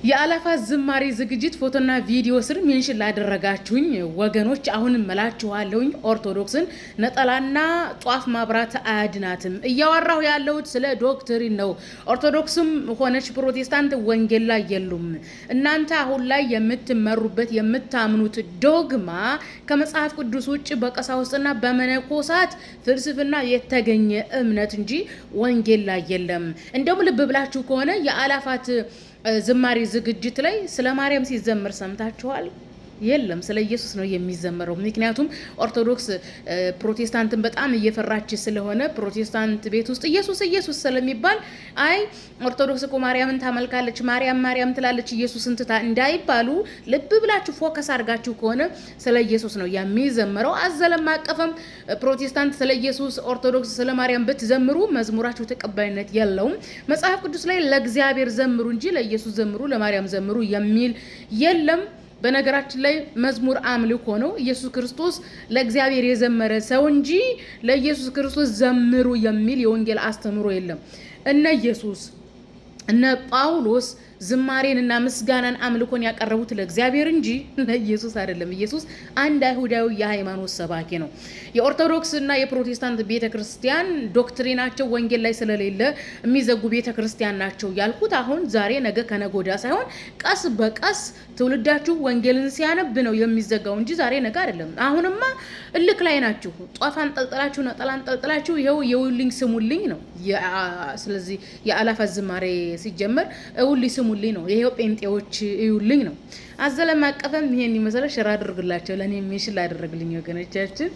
የአላፋት ዝማሬ ዝግጅት ፎቶና ቪዲዮ ስር ሜንሽን ላደረጋችሁኝ ወገኖች አሁንም መላችኋለሁኝ። ኦርቶዶክስን ነጠላና ጧፍ ማብራት አያድናትም። እያወራሁ ያለሁት ስለ ዶክትሪን ነው። ኦርቶዶክስም ሆነች ፕሮቴስታንት ወንጌል ላይ የሉም። እናንተ አሁን ላይ የምትመሩበት የምታምኑት ዶግማ ከመጽሐፍ ቅዱስ ውጭ በቀሳውስትና በመነኮሳት ፍልስፍና የተገኘ እምነት እንጂ ወንጌል ላይ የለም። እንደውም ልብ ብላችሁ ከሆነ የአላፋት ዝማሬ ዝግጅት ላይ ስለ ማርያም ሲዘመር ሰምታችኋል? የለም፣ ስለ ኢየሱስ ነው የሚዘመረው። ምክንያቱም ኦርቶዶክስ ፕሮቴስታንትን በጣም እየፈራች ስለሆነ ፕሮቴስታንት ቤት ውስጥ ኢየሱስ ኢየሱስ ስለሚባል አይ ኦርቶዶክስ እኮ ማርያምን ታመልካለች፣ ማርያም ትላለች፣ ኢየሱስን ትታ እንዳይባሉ ልብ ብላችሁ ፎከስ አድርጋችሁ ከሆነ ስለ ኢየሱስ ነው የሚዘመረው። አዘለም አቀፈም ፕሮቴስታንት ስለ ኢየሱስ፣ ኦርቶዶክስ ስለ ማርያም ብትዘምሩ መዝሙራችሁ ተቀባይነት የለውም። መጽሐፍ ቅዱስ ላይ ለእግዚአብሔር ዘምሩ እንጂ ለኢየሱስ ዘምሩ፣ ለማርያም ዘምሩ የሚል የለም። በነገራችን ላይ መዝሙር አምልኮ ነው። ኢየሱስ ክርስቶስ ለእግዚአብሔር የዘመረ ሰው እንጂ ለኢየሱስ ክርስቶስ ዘምሩ የሚል የወንጌል አስተምሮ የለም። እነ ኢየሱስ እነ ጳውሎስ ዝማሬንና ምስጋናን አምልኮን ያቀረቡት ለእግዚአብሔር እንጂ ለኢየሱስ አይደለም። ኢየሱስ አንድ አይሁዳዊ የሃይማኖት ሰባኪ ነው። የኦርቶዶክስና የፕሮቴስታንት ቤተክርስቲያን ዶክትሪናቸው ወንጌል ላይ ስለሌለ የሚዘጉ ቤተክርስቲያን ናቸው ያልኩት አሁን ዛሬ ነገ ከነገ ወዲያ ሳይሆን ቀስ በቀስ ትውልዳችሁ ወንጌልን ሲያነብ ነው የሚዘጋው እንጂ ዛሬ ነገ አይደለም። አሁንማ እልክ ላይ ናችሁ። ጧፍ አንጠልጥላችሁ ነጠላ አንጠልጥላችሁ ይኸው የውልኝ ስሙልኝ ነው። ስለዚህ የአላፋት ዝማሬ ሲጀመር እውልኝ ስሙልኝ ነው። ይሄው ጴንጤዎች እዩልኝ ነው። አዘለም አቀፈም ይሄን ይመስላል። ሸራ አድርግላቸው። ለኔ ሜሽን ላደረግልኝ ወገኖቻችን